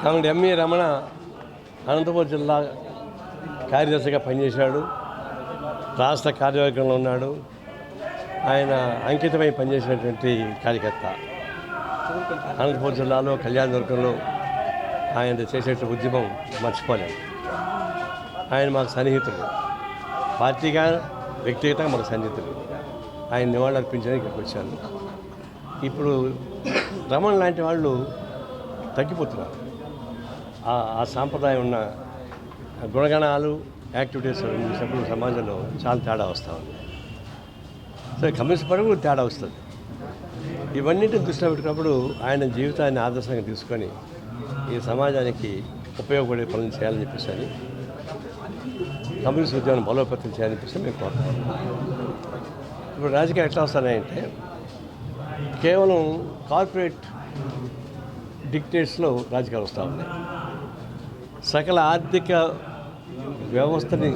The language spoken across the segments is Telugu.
కామెంట్ ఎంఈ రమణ అనంతపురం జిల్లా కార్యదర్శిగా పనిచేశాడు. రాష్ట్ర కార్యవర్గంలో ఉన్నాడు. ఆయన అంకితమై పనిచేసినటువంటి కార్యకర్త. అనంతపురం జిల్లాలో కళ్యాణదుర్గంలో ఆయన చేసేట ఉద్యమం మర్చిపోలేము. ఆయన మాకు సన్నిహితుడు, పార్టీగా వ్యక్తిగతంగా మాకు సన్నిహితుడు. ఆయన నివాళులు అర్పించడానికి ఇక్కడికి వచ్చాను. ఇప్పుడు రమణ లాంటి వాళ్ళు తగ్గిపోతున్నారు. ఆ సాంప్రదాయం ఉన్న గుణగణాలు, యాక్టివిటీస్ చూసినప్పుడు సమాజంలో చాలా తేడా వస్తూ ఉంది. సో కమ్యూనిస్ట్ పరంగా తేడా వస్తుంది. ఇవన్నింటిని దృష్టిలో పెట్టుకున్నప్పుడు ఆయన జీవితాన్ని ఆదర్శంగా తీసుకొని ఈ సమాజానికి ఉపయోగపడే పనులు చేయాలని చెప్పేసి అని కమ్యూనిస్ట్ ఉద్యమాన్ని బలోపేతం చేయాలని చెప్పేసి మేము కోరుతున్నాం. ఇప్పుడు రాజకీయాలు ఎట్లా వస్తున్నాయంటే కేవలం కార్పొరేట్ డిక్టేట్స్లో రాజకీయాలు వస్తూ ఉన్నాయి. సకల ఆర్థిక వ్యవస్థని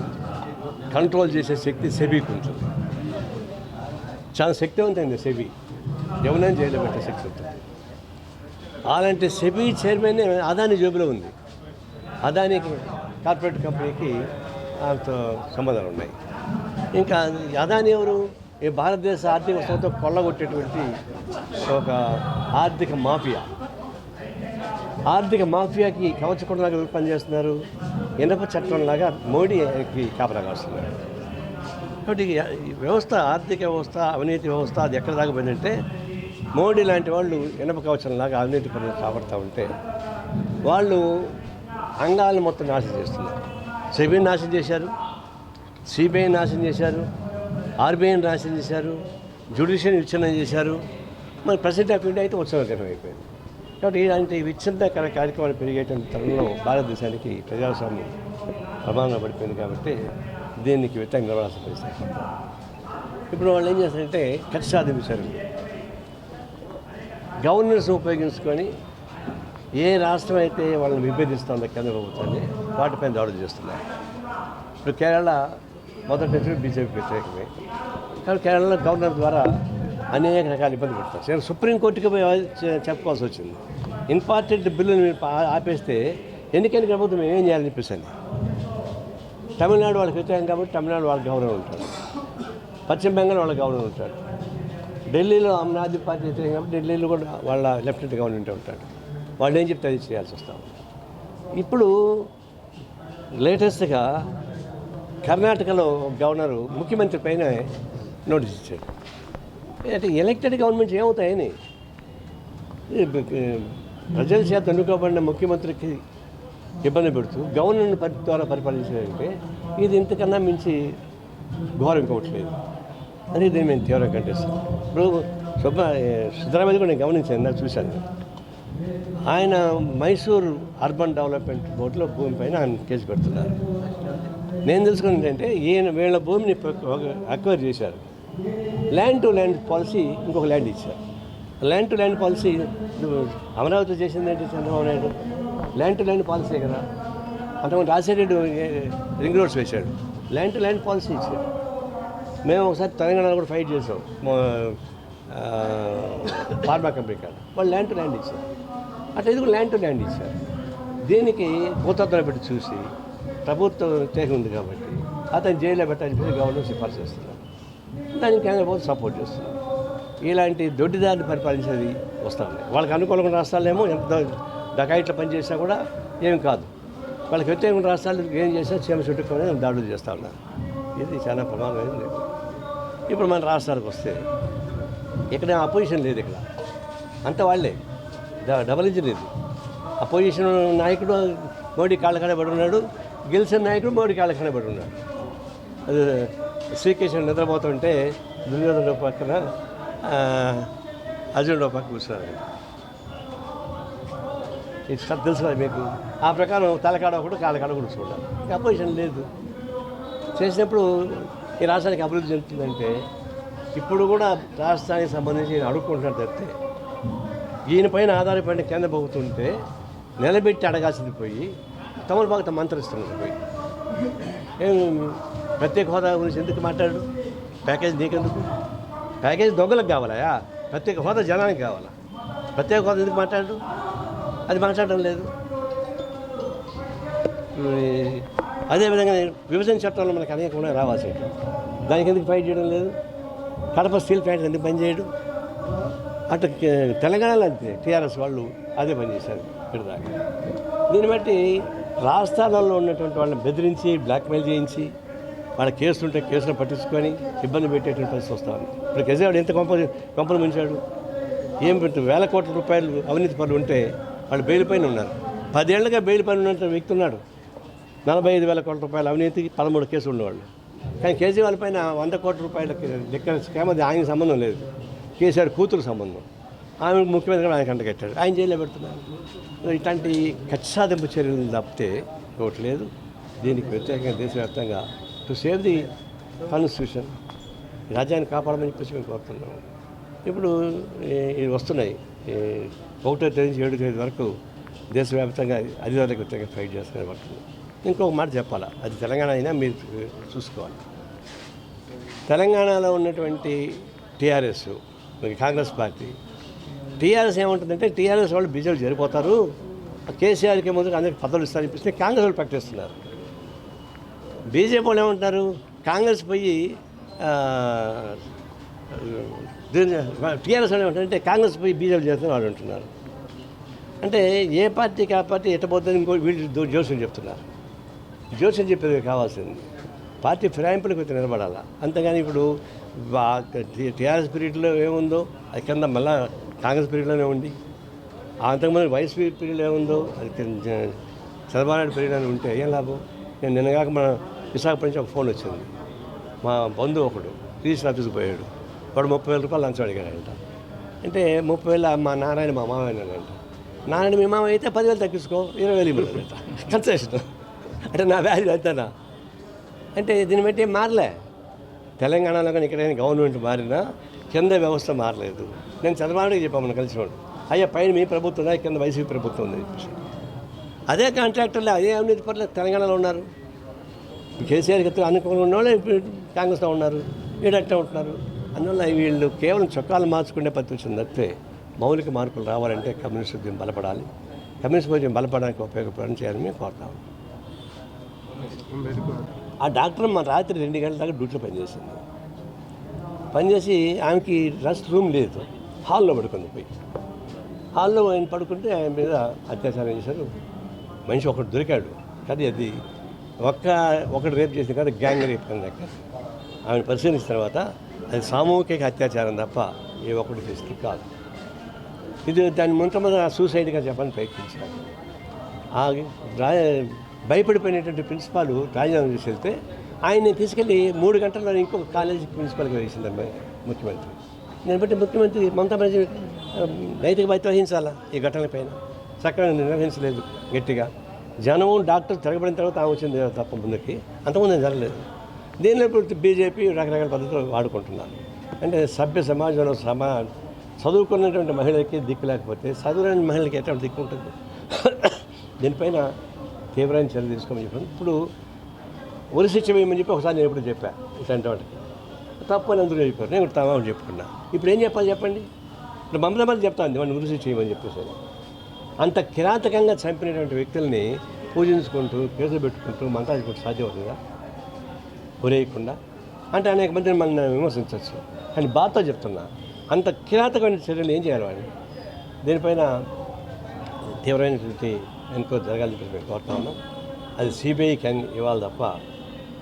కంట్రోల్ చేసే శక్తి సెబీకి ఉంటుంది. చాలా శక్తివంతమైంది సెబీ, ఎవరైనా చేయలేబట్టే శక్తి ఉంటుంది. అలాంటి సెబీ చైర్మన్ అదాని జేబులో ఉంది. అదానికి కార్పొరేట్ కంపెనీకి అంత సంబంధాలు ఉన్నాయి. ఇంకా అదాని ఎవరు? ఈ భారతదేశ ఆర్థిక వ్యవస్థతో కొల్లగొట్టేటువంటి ఒక ఆర్థిక మాఫియా. ఆర్థిక మాఫియాకి కవచకుండలాగా పనిచేస్తున్నారు. ఇనప చట్టంలాగా మోడీకి కాపలా కాస్తున్నారు. కాబట్టి ఈ వ్యవస్థ, ఆర్థిక వ్యవస్థ, అవినీతి వ్యవస్థ అది ఎక్కడ దాకా పోయిందంటే మోడీ లాంటి వాళ్ళు ఇనప కవచంలాగా అవినీతి పనులు కాబడతా ఉంటే వాళ్ళు అంగాలను మొత్తం నాశనం చేస్తున్నారు. సెబీని నాశనం చేశారు, సిబిఐని నాశనం చేశారు, ఆర్బీఐని నాశనం చేశారు, జ్యుడిషియల్ విచ్ఛిన్నం చేశారు. మరి ప్రెసిడెంట్ ఆఫ్ ఇండియా అయితే ఉత్సవకరం అయిపోయింది. కాబట్టి ఇలాంటి విచ్ఛిన్నకర కార్యక్రమాలు పెరిగేటువంటి తరంలో భారతదేశానికి ప్రజాస్వామ్యం ప్రమాణం పడిపోయింది. కాబట్టి దీనికి వ్యతిరేకంగా నిలబడాల్సిన పరిస్థితి. ఇప్పుడు వాళ్ళు ఏం చేస్తారంటే కక్ష సాధించారు. గవర్నెన్స్ ఉపయోగించుకొని ఏ రాష్ట్రం అయితే వాళ్ళని విభేదిస్తుందో కేంద్ర ప్రభుత్వాన్ని వాటిపైన దాడులు చేస్తున్నారు. ఇప్పుడు కేరళ మొదటి నుంచి బీజేపీ వ్యతిరేకమే. కానీ కేరళలో గవర్నర్ ద్వారా అనేక రకాల ఇబ్బంది పెడతారు. నేను సుప్రీంకోర్టుకి చెప్పుకోవాల్సి వచ్చింది. ఇంపార్టెంట్ బిల్లుని ఆపేస్తే ఎన్నికైన ప్రభుత్వం ఏం చేయాలని చెప్పేసి. తమిళనాడు వాళ్ళకి వ్యతిరేకం కాబట్టి తమిళనాడు వాళ్ళకి గవర్నర్ ఉంటాడు, పశ్చిమ బెంగాల్ వాళ్ళకి గవర్నర్ ఉంటాడు, ఢిల్లీలో ఆమ్ ఆద్మీ పార్టీ వ్యతిరేకం కాబట్టి ఢిల్లీలో కూడా వాళ్ళ లెఫ్టినెంట్ గవర్నమెంట్ ఉంటాడు. వాళ్ళు ఏం చెప్తే అది చేయాల్సి వస్తాం. ఇప్పుడు లేటెస్ట్గా కర్ణాటకలో గవర్నరు ముఖ్యమంత్రి పైన నోటీస్ ఇచ్చాడు. అంటే ఎలక్టెడ్ గవర్నమెంట్స్ ఏమవుతాయని ప్రజల చేత ఎన్నుకోబడిన ముఖ్యమంత్రికి ఇబ్బంది పెడుతూ గవర్నర్ని ద్వారా పరిపాలించారంటే ఇది ఇంతకన్నా మించి ఘోరం ఇంకోవట్లేదు అని దీన్ని మేము తీవ్రంగా ఖండిస్తాం. ఇప్పుడు సిద్ధరామయ్య కూడా నేను గమనించాను, నాకు చూశాను. ఆయన మైసూర్ అర్బన్ డెవలప్మెంట్ బోర్డులో భూమిపైన ఆయన కేసు పెడుతున్నారు. నేను తెలుసుకున్నది ఏంటంటే వీళ్ళ భూమిని అక్వైర్ చేశారు. ల్యాండ్ టు ల్యాండ్ పాలసీ ఇంకొక ల్యాండ్ ఇచ్చారు. Land to land policy Amaravati చేసిందంటే Chandrababu Naidu land to land policy కదా. అంతకుముందు రాజశేఖర్ రింగ్ రోడ్స్ వేశాడు, ల్యాండ్ టు ల్యాండ్ పాలసీ ఇచ్చాడు. మేము ఒకసారి తెలంగాణలో కూడా ఫైట్ చేసాం ఫార్మా కంపెనీ కాదు, వాళ్ళు ల్యాండ్ టు ల్యాండ్ ఇచ్చారు. అట్లా ఇది కూడా ల్యాండ్ టు ల్యాండ్ ఇచ్చారు. దీనికి భూతత్వం పెట్టి చూసి ప్రభుత్వం వ్యతిరేకం ఉంది కాబట్టి అతను జైల్లో పెట్టాలని చెప్పి గవర్నమెంట్ సిఫార్సు చేస్తున్నారు. దానికి కేంద్ర ప్రభుత్వం సపోర్ట్ చేస్తుంది. ఇలాంటి దొడ్డిదారిని పరిపాలించేది వస్తూ ఉన్నాయి. వాళ్ళకి అనుకూలంగా రాష్ట్రాలేమో ఎంత డకాయిట్లో పనిచేసినా కూడా ఏమి కాదు. వాళ్ళకి వ్యతిరేకంగా రాష్ట్రాలు ఏం చేసినా చీమ చుట్టుకొని దాడులు చేస్తూ ఉన్నారు. ఇది చాలా ప్రమాదమైంది. ఇప్పుడు మన రాష్ట్రాలకు వస్తే ఇక్కడ అపోజిషన్ లేదు. ఇక్కడ అంతా వాళ్ళే, డబల్ ఇంజిన్ ఇది. అపోజిషన్ నాయకుడు మోడీ కాళ్ళ పడి ఉన్నాడు, గెలిచిన నాయకుడు మోడీ కాళ్ళ పడి ఉన్నాడు. అది శ్రీకృష్ణుడు నిద్రపోతుంటే దుర్యోధనుడు పక్కన అర్జునుడు పక్క కూర్చున్నారు. ఇది తెలుసు కదా మీకు. ఆ ప్రకారం తలకాడ ఒకటి కాళ్ళకాడ కూర్చుంటారు. అపోజిషన్ లేదు. చేసినప్పుడు ఈ రాష్ట్రానికి అభివృద్ధి చెందుతుందంటే ఇప్పుడు కూడా రాష్ట్రానికి సంబంధించి అడుక్కుంటున్నారు తప్పితే ఈయన పైన ఆధారపడిన కేంద్ర ప్రభుత్వం ఉంటే నిలబెట్టి అడగాల్సింది పోయి తమలపాకుతో మంత్రిస్తున్నది పోయి. ఏం ప్రత్యేక హోదా గురించి ఎందుకు మాట్లాడు? ప్యాకేజ్ నీకెందుకు? ప్యాకేజ్ దొంగలకు కావాలా? ప్రత్యేక హోదా జనానికి కావాలా? ప్రత్యేక హోదా ఎందుకు మాట్లాడు? అది మాట్లాడడం లేదు. అదేవిధంగా విభజన చట్టంలో మనకు అనేక ఉన్నాయి రావాల్సి, దానికి ఎందుకు ఫైట్ చేయడం లేదు? కడప స్టీల్ ప్లాంట్ ఎందుకు పని చేయడు? అటు తెలంగాణలో అంతే, టీఆర్ఎస్ వాళ్ళు అదే పని చేశారు ఇప్పటిదాకా. దీన్ని బట్టి రాష్ట్రాలలో ఉన్నటువంటి వాళ్ళని బెదిరించి బ్లాక్మెయిల్ చేయించి వాళ్ళ కేసులు ఉంటే కేసులు పట్టించుకొని ఇబ్బంది పెట్టేటువంటి పరిస్థితి వస్తాను. ఇప్పుడు కేసీఆర్ ఎంత కొంపలు ముంచాడు? ఏం పెట్టు, వేల కోట్ల రూపాయలు అవినీతి పనులు ఉంటే వాళ్ళు బెయిల్ పైన ఉన్నారు. 10 ఏళ్లుగా బెయిల్ పైన ఉన్న వ్యక్తి ఉన్నాడు. 45,000 కోట్ల రూపాయల అవినీతికి 13 కేసులు ఉన్నవాళ్ళు. కానీ కేజ్రీవాల్ పైన 100 కోట్ల రూపాయలకి లెక్క స్కామ్, అది ఆయన సంబంధం లేదు, కేసీఆర్ కూతురు సంబంధం. ఆమె ముఖ్యమంత్రి కూడా ఆయన కంటగట్టాడు, ఆయన జైల్లో పెడుతున్నారు. ఇట్లాంటి ఖచ్చితాదింపు చర్యలు తప్పితే ఒకటి లేదు. దీనికి ప్రత్యేకంగా దేశవ్యాప్తంగా టు సేవ్ ది కాన్స్టిట్యూషన్, రాజ్యాన్ని కాపాడమని చెప్పేసి మేము కోరుతున్నాము. ఇప్పుడు ఇవి వస్తున్నాయి, 1వ తేదీ నుంచి 7వ తేదీ వరకు దేశవ్యాప్తంగా అధికారులకు వ్యతిరేకంగా ఫైట్ చేస్తున్నారు పడుతుంది. ఇంకొక మాట చెప్పాలా, అది తెలంగాణ అయినా మీరు చూసుకోవాలి. తెలంగాణలో ఉన్నటువంటి టీఆర్ఎస్, కాంగ్రెస్ పార్టీ, టీఆర్ఎస్ ఏముంటుందంటే టీఆర్ఎస్ వాళ్ళు బీజేపీ చేరిపోతారు, కేసీఆర్కి ముందు అందరికి పదవులు ఇస్తారని చెప్పేసి కాంగ్రెస్ వాళ్ళు ప్రకటిస్తున్నారు. బీజేపీ వాళ్ళు ఏమంటున్నారు, కాంగ్రెస్ పోయి టీఆర్ఎస్ వాళ్ళు ఏమంటారంటే కాంగ్రెస్ పోయి బీజేపీ చేస్తున్నారు వాళ్ళు అంటున్నారు. అంటే ఏ పార్టీకి ఆ పార్టీ ఎట్టబోతుందని ఇంకో వీళ్ళు జోస్యం చెప్తున్నారు. జోస్యం చెప్పేది కావాల్సింది పార్టీ ఫిరాయింపులకు వచ్చి నిలబడాలా, అంతేగాని ఇప్పుడు టీఆర్ఎస్ పీరియడ్లో ఏముందో అది కింద మళ్ళీ కాంగ్రెస్ పీరియడ్లోనే ఉండి, అంతకుముందు వైఎస్పీ పీరియడ్లో ఏముందో అది చంద్రబాబు నాయుడు పీరియడ్లోనే ఉంటే ఏం లాభం? నేను నిన్నగాక మన విశాఖపట్నం నుంచి ఒక ఫోన్ వచ్చింది. మా బంధువు ఒకడు రిజిస్టర్ ఆఫీస్కి పోయాడు, వాడు 30,000 రూపాయలు లంచం అడిగాడంట. అంటే 30,000 మా నారాయణ మా మామయ్యనంట. నారాయణ మీ మామ అయితే 10,000 తగ్గించుకో, 20,000 ఇవ్వలేదంట కన్సెషన్. అంటే నా వాల్యూ అంతేనా? అంటే దీన్ని బట్టి మారలే. తెలంగాణలో కానీ ఎక్కడైనా గవర్నమెంట్ మారినా కింద వ్యవస్థ మారలేదు. నేను చంద్రబాబుకి చెప్పాను కలిసినోడు, అయ్యా పైన మీ ప్రభుత్వం ఉందా, కింద వైసీపీ ప్రభుత్వం ఉందని చెప్పేసి. అదే కాంట్రాక్టర్లే అదే అవినీతి పట్ల తెలంగాణలో ఉన్నారు. కేసీఆర్కి అనుకూలంగా ఉన్న వాళ్ళు ఇప్పుడు కాంగ్రెస్లో ఉన్నారు, వీడట్టే ఉంటున్నారు. అందువల్ల వీళ్ళు కేవలం చొక్కాలు మార్చుకునే పద్ధతి వచ్చింది తప్పితే మౌలిక మార్పులు రావాలంటే కమ్యూనిస్ట్ ఉద్యమం బలపడాలి. కమ్యూనిస్ట్ ఉద్యమం బలపడడానికి ఉపయోగపడని చేయాలని మేము కోరుతాము. ఆ డాక్టర్ మా రాత్రి 2 గంటల దాకా డ్యూటీలో పనిచేసి ఆమెకి రెస్ట్ రూమ్ లేదు, హాల్లో పడుకుంది. పోయి హాల్లో ఆయన పడుకుంటే ఆయన మీద అత్యాచారం చేశారు. మనిషి ఒకటి దొరికాడు, కానీ అది ఒకటి రేపు చేసింది కాదు, గ్యాంగ్ రేప్ కింద లెక్క. ఆమెను పరిశీలించిన తర్వాత అది సామూహిక అత్యాచారం తప్ప ఏ ఒక్కటి చేసింది కాదు. ఇది దాన్ని మొట్టమొదటి సూసైడ్గా చెప్పని ప్రయత్నించారు. భయపడిపోయినటువంటి ప్రిన్సిపాల్ రాజీనామా చేసి వెళ్తే ఆయన్ని తీసుకెళ్ళి 3 గంటల్లో ఇంకొక కాలేజీ ప్రిన్సిపాల్గా వేసింది ముఖ్యమంత్రి. దాన్ని బట్టి ముఖ్యమంత్రి మమతా బెనర్జీ నైతిక బాధ్యత వహించాలా ఈ ఘటన పైన? చక్కగా నిర్వహించలేదు గట్టిగా. జనం డాక్టర్ తిరగబడిన తర్వాత ఆమె వచ్చింది తప్ప ముందుకి, అంతకుముందు జరగలేదు. దీనిలో ఇప్పుడు బీజేపీ రకరకాల పద్ధతులు వాడుకుంటున్నారు. అంటే సభ్య సమాజంలో చదువుకున్నటువంటి మహిళలకి దిక్కు లేకపోతే చదువులేని మహిళలకి ఎటువంటి దిక్కు ఉంటుంది? దీనిపైన తీవ్రమైన చర్య తీసుకోమని చెప్పాను. ఇప్పుడు ఉరి శిక్ష వేయమని చెప్పి ఒకసారి నేను ఎప్పుడు చెప్పాను, ఇట్లాంటి వాటికి తప్పు అని అందరూ చెప్పారు, నేను కూడా తమామని చెప్పుకున్నా. ఇప్పుడు ఏం చెప్పాలి చెప్పండి? ఇప్పుడు మమతా బెనర్జీ చెప్తాను వాడిని ఉరి శిక్ష చేయమని చెప్పేసి. అంత కిరాతకంగా చంపినటువంటి వ్యక్తుల్ని పూజించుకుంటూ కేసులు పెట్టుకుంటూ మంత్రాలు సాధ్యం అవుతుందా? ఉరేయకుండా అంటే అనేక మందిని మనం విమర్శించవచ్చు, కానీ బాధతో చెప్తున్నా అంత కిరాతకమైన చర్యలు ఏం చేయాలి వాడిని? దీనిపైన తీవ్రమైనటువంటి ఎంక్వైరీ జరగాలని చెప్పి మేము కోరుతా ఉన్నాం. అది సిబిఐకి ఇవ్వాలి తప్ప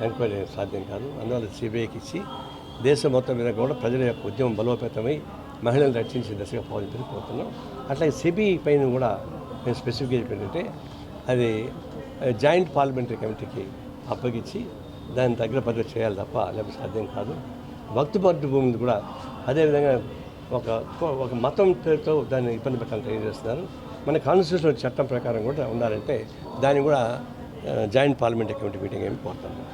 ఎంక్వైరీ సాధ్యం కాదు. అందువల్ల సిబిఐకి ఇచ్చి దేశం మొత్తం మీద కూడా ప్రజల యొక్క ఉద్యమం బలోపేతమై మహిళలను రక్షించే దశగా పోవాలని కోరుతున్నాం. అట్లాగే సిబిఐ పైన కూడా మేము స్పెసిఫిక్గా చెప్పినట్టే అది జాయింట్ పార్లమెంటరీ కమిటీకి అప్పగించి దాని దగ్గర పద్ధతి చేయాలి తప్ప లేకపోతే సాధ్యం కాదు. వక్తు భూమిని కూడా అదేవిధంగా ఒక మతం పేరుతో దాన్ని ఇబ్బంది పెట్టాలని ట్రై చేస్తున్నారు. మన కాన్స్టిట్యూషన్ చట్టం ప్రకారం కూడా ఉండాలంటే దాన్ని కూడా జాయింట్ పార్లమెంటరీ కమిటీ మీటింగ్ ఏమి కోరుతాము.